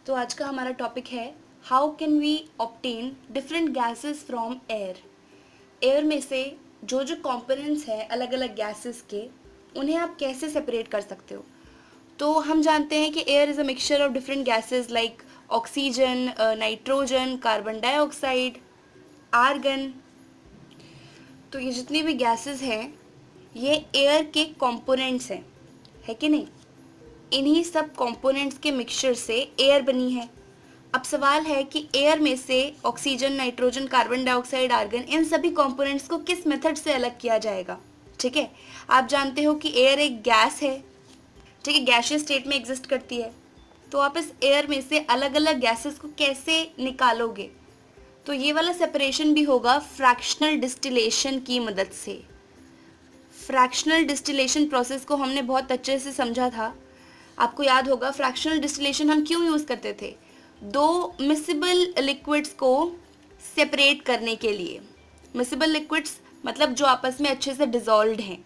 तो आज का हमारा टॉपिक है how can we obtain different gases from air. Air में से जो जो कंपोनेंट्स हैं अलग अलग गैसेस के, उन्हें आप कैसे सेपरेट कर सकते हो। तो हम जानते हैं कि air is a mixture of different gases like oxygen, nitrogen, carbon dioxide, argon. तो ये जितनी भी गैसेस हैं ये एयर के कंपोनेंट्स हैं, है कि नहीं। इन्हीं सब कंपोनेंट्स के मिक्सचर से एयर बनी है। अब सवाल है कि एयर में से oxygen, nitrogen, carbon dioxide, argon, इन सभी कंपोनेंट्स को किस मेथड से अलग किया जाएगा। ठीक है, आप जानते हो कि एयर एक गैस है, ठीक है, गैसियस स्टेट में एग्जिस्ट करती है। तो आप इस एयर में से अलग अलग गैसेस को कैसे निकालोगे। तो ये वाला सेपरेशन भी होगा फ्रैक्शनल डिस्टिलेशन की मदद से। फ्रैक्शनल डिस्टिलेशन प्रोसेस को हमने बहुत अच्छे से समझा था। आपको याद होगा फ्रैक्शनल डिस्टिलेशन हम क्यों यूज़ करते थे, दो मिसिबल लिक्विड्स को सेपरेट करने के लिए। मिसिबल लिक्विड्स मतलब जो आपस में अच्छे से डिज़ोल्व्ड हैं,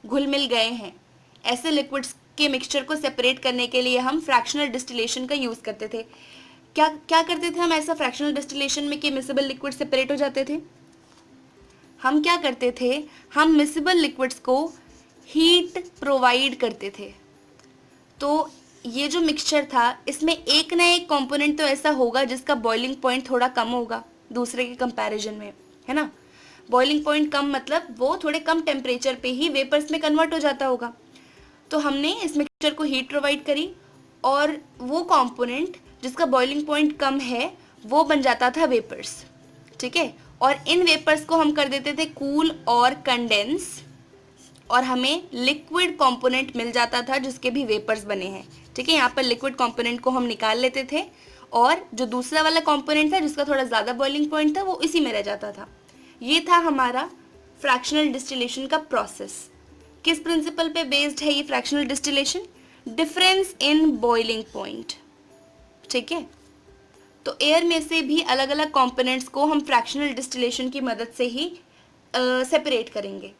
घुल मिल गए हैं, ऐसे लिक्विड्स के मिक्सचर को सेपरेट करने के लिए हम फ्रैक्शनल डिस्टिलेशन का यूज़ करते थे। क्या क्या करते थे हम ऐसा फ्रैक्शनल डिस्टिलेशन में कि मिसिबल लिक्विड सेपरेट हो जाते थे। हम क्या करते थे, हम मिसिबल लिक्विड्स को हीट प्रोवाइड करते थे। तो ये जो मिक्सचर था इसमें एक ना एक कंपोनेंट तो ऐसा होगा जिसका बॉइलिंग पॉइंट थोड़ा कम होगा दूसरे के कंपैरिजन में, है ना। बॉइलिंग पॉइंट कम मतलब वो थोड़े कम टेम्परेचर पे ही वेपर्स में कन्वर्ट हो जाता होगा। तो हमने इस मिक्सचर को हीट प्रोवाइड करी और वो कंपोनेंट जिसका बॉइलिंग पॉइंट कम है वो बन जाता था वेपर्स। ठीक है, और इन वेपर्स को हम कर देते थे कूल और कंडेंस और हमें लिक्विड कंपोनेंट मिल जाता था जिसके भी वेपर्स बने हैं। ठीक है, यहाँ पर लिक्विड कंपोनेंट को हम निकाल लेते थे और जो दूसरा वाला कंपोनेंट था जिसका थोड़ा ज़्यादा बॉइलिंग पॉइंट था वो इसी में रह जाता था। ये था हमारा फ्रैक्शनल डिस्टिलेशन का प्रोसेस। किस प्रिंसिपल पे बेस्ड है ये fractional distillation, difference in boiling point. ठीक है, तो एयर में से भी अलग अलग कंपोनेंट्स को हम फ्रैक्शनल डिस्टिलेशन की मदद से ही सेपरेट करेंगे।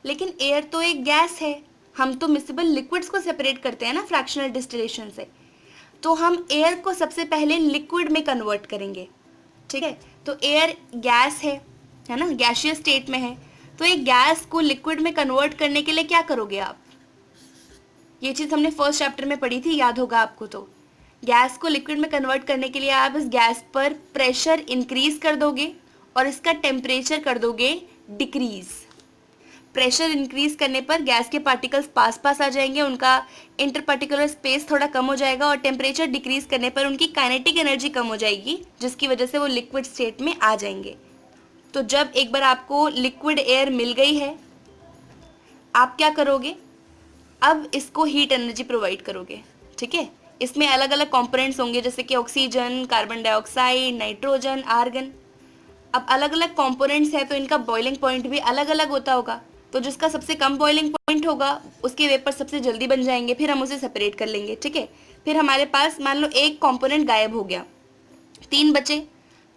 लेकिन एयर तो एक गैस है, हम तो मिसिबल लिक्विड्स को सेपरेट करते हैं ना फ्रैक्शनल डिस्टिलेशन से। तो हम एयर को सबसे पहले लिक्विड में कन्वर्ट करेंगे। ठीक है, तो एयर गैस है ना, गैसियस स्टेट में है। तो एक गैस को लिक्विड में कन्वर्ट करने के लिए क्या करोगे आप, ये चीज़ हमने फर्स्ट चैप्टर में पढ़ी थी, याद होगा आपको। तो गैस को लिक्विड में कन्वर्ट करने के लिए आप इस गैस पर प्रेशर इंक्रीज कर दोगे और इसका टेम्परेचर कर दोगे डिक्रीज। प्रेशर इंक्रीज करने पर गैस के पार्टिकल्स पास पास आ जाएंगे, उनका इंटर पार्टिकुलर स्पेस थोड़ा कम हो जाएगा और टेम्परेचर डिक्रीज करने पर उनकी काइनेटिक एनर्जी कम हो जाएगी जिसकी वजह से वो लिक्विड स्टेट में आ जाएंगे। तो जब एक बार आपको लिक्विड एयर मिल गई है, आप क्या करोगे, अब इसको हीट एनर्जी प्रोवाइड करोगे। ठीक है, इसमें अलग अलग कंपोनेंट्स होंगे जैसे कि oxygen, carbon dioxide, nitrogen, argon. अब अलग अलग कंपोनेंट्स हैं तो इनका बॉइलिंग पॉइंट भी अलग अलग होता होगा। तो जिसका सबसे कम बॉइलिंग पॉइंट होगा उसके वेपर सबसे जल्दी बन जाएंगे, फिर हम उसे सेपरेट कर लेंगे। ठीक है, फिर हमारे पास मान लो एक कंपोनेंट गायब हो गया, तीन बचे,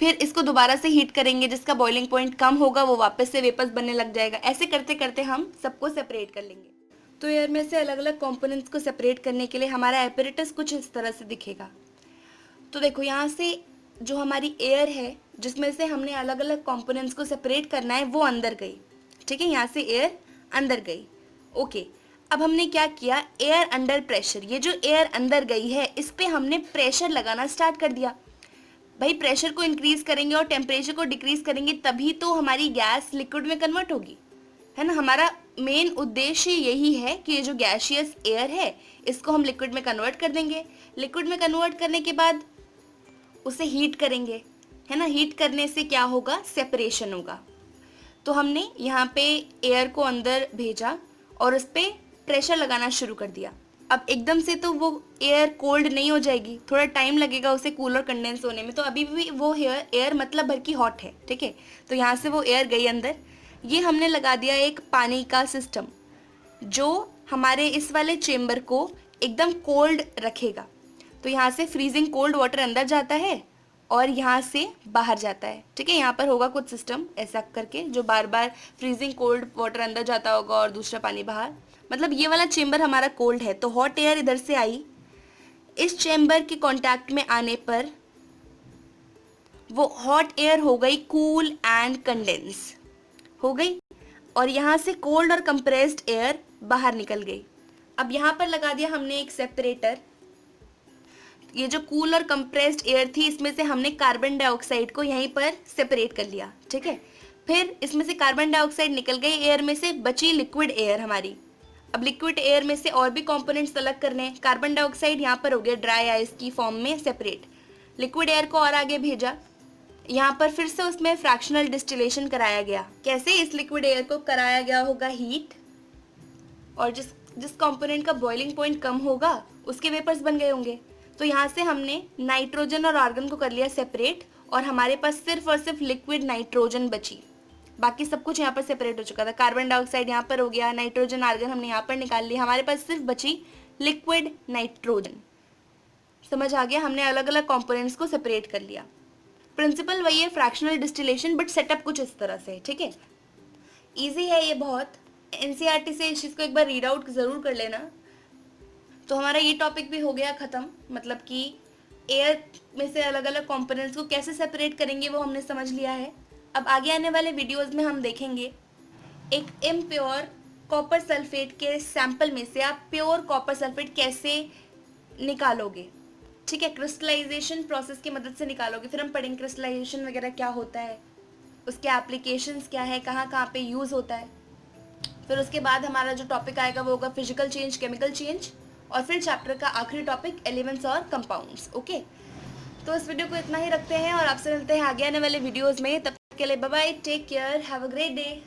फिर इसको दोबारा से हीट करेंगे, जिसका बॉइलिंग पॉइंट कम होगा वो वापस से वेपर्स बनने लग जाएगा। ऐसे करते करते हम सबको सेपरेट कर लेंगे। तो एयर में से अलग अलग कंपोनेंट्स को सेपरेट करने के लिए हमारा एपरेटस कुछ इस तरह से दिखेगा। तो देखो यहाँ से जो हमारी एयर है जिसमें से हमने अलग अलग कंपोनेंट्स को सेपरेट करना है वो अंदर गई। ठीक है, यहाँ से एयर अंदर गई। ओके, अब हमने क्या किया, एयर अंडर प्रेशर, ये जो एयर अंदर गई है इस पे हमने प्रेशर लगाना स्टार्ट कर दिया। भाई प्रेशर को इंक्रीज करेंगे और टेम्परेचर को डिक्रीज करेंगे तभी तो हमारी गैस लिक्विड में कन्वर्ट होगी, है ना। हमारा मेन उद्देश्य यही है कि ये जो गैसियस एयर है इसको हम लिक्विड में कन्वर्ट कर देंगे। लिक्विड में कन्वर्ट करने के बाद उसे हीट करेंगे, है ना। हीट करने से क्या होगा, सेपरेशन होगा। तो हमने यहाँ पे एयर को अंदर भेजा और उस पर प्रेशर लगाना शुरू कर दिया। अब एकदम से तो वो एयर कोल्ड नहीं हो जाएगी, थोड़ा टाइम लगेगा उसे कूल और कंडेंस होने में। तो अभी भी वो एयर मतलब भर की हॉट है। ठीक है, तो यहाँ से वो एयर गई अंदर। ये हमने लगा दिया एक पानी का सिस्टम जो हमारे इस वाले चेम्बर को एकदम कोल्ड रखेगा। तो यहाँ से फ्रीजिंग कोल्ड वाटर अंदर जाता है और यहाँ से बाहर जाता है। ठीक है, यहाँ पर होगा कुछ सिस्टम ऐसा करके जो बार बार फ्रीजिंग कोल्ड वाटर अंदर जाता होगा और दूसरा पानी बाहर। मतलब ये वाला चेम्बर हमारा कोल्ड है तो हॉट एयर इधर से आई, इस चेम्बर के कांटेक्ट में आने पर वो हॉट एयर हो गई कूल एंड कंडेंस हो गई, और यहाँ से कोल्ड और कंप्रेस्ड एयर बाहर निकल गई। अब यहाँ पर लगा दिया हमने एक सेपरेटर। ये जो कूल और कंप्रेस्ड एयर थी, इसमें से हमने कार्बन डाइऑक्साइड को यहीं पर सेपरेट कर लिया, ठीक है। फिर इसमें से कार्बन डाइऑक्साइड निकल गई, एयर में से बची लिक्विड एयर हमारी। अब लिक्विड एयर में से और भी कंपोनेंट्स अलग करने हैं। कार्बन डाइऑक्साइड यहाँ पर हो गया ड्राई आइस की फॉर्म में सेपरेट। लिक्विड एयर को और आगे भेजा, यहाँ पर फिर से उसमें फ्रैक्शनल डिस्टिलेशन कराया गया। कैसे? इस लिक्विड एयर को कराया गया होगा हीट, और जिस कंपोनेंट का बॉइलिंग पॉइंट कम होगा उसके वेपर्स बन गए होंगे। तो यहाँ से हमने नाइट्रोजन और आर्गन को कर लिया सेपरेट, और हमारे पास सिर्फ और सिर्फ लिक्विड नाइट्रोजन बची। बाकी सब कुछ यहाँ पर सेपरेट हो चुका था। कार्बन डाइऑक्साइड यहाँ पर हो गया, नाइट्रोजन आर्गन हमने यहाँ पर निकाल लिया, हमारे पास सिर्फ बची लिक्विड नाइट्रोजन। समझ आ गया? हमने अलग अलग कंपोनेंट्स को सेपरेट कर लिया। प्रिंसिपल वही है, फ्रैक्शनल डिस्टिलेशन, बट सेटअप कुछ इस तरह से, ठीक है। ईजी है ये बहुत। एनसीईआरटी से इस चीज़ को एक बार रीड आउट ज़रूर कर लेना। तो हमारा ये टॉपिक भी हो गया ख़त्म, मतलब कि एयर में से अलग अलग कंपोनेंट्स को कैसे सेपरेट करेंगे वो हमने समझ लिया है। अब आगे आने वाले वीडियोस में हम देखेंगे एक इम्प्योर कॉपर सल्फेट के सैंपल में से आप प्योर कॉपर सल्फेट कैसे निकालोगे, ठीक है। क्रिस्टलाइजेशन प्रोसेस की मदद से निकालोगे। फिर हम पढ़ेंगे क्रिस्टलाइजेशन वगैरह क्या होता है, उसके एप्लीकेशंस क्या है, कहाँ कहाँ पे यूज़ होता है। फिर उसके बाद हमारा जो टॉपिक आएगा वो होगा फिजिकल चेंज, केमिकल चेंज, और फिर चैप्टर का आखिरी टॉपिक एलिमेंट्स और कंपाउंड्स। ओके, तो इस वीडियो को इतना ही रखते हैं और आपसे मिलते हैं आगे आने वाले वीडियोज़ में। तब तक के लिए bye bye, take care, have a great day.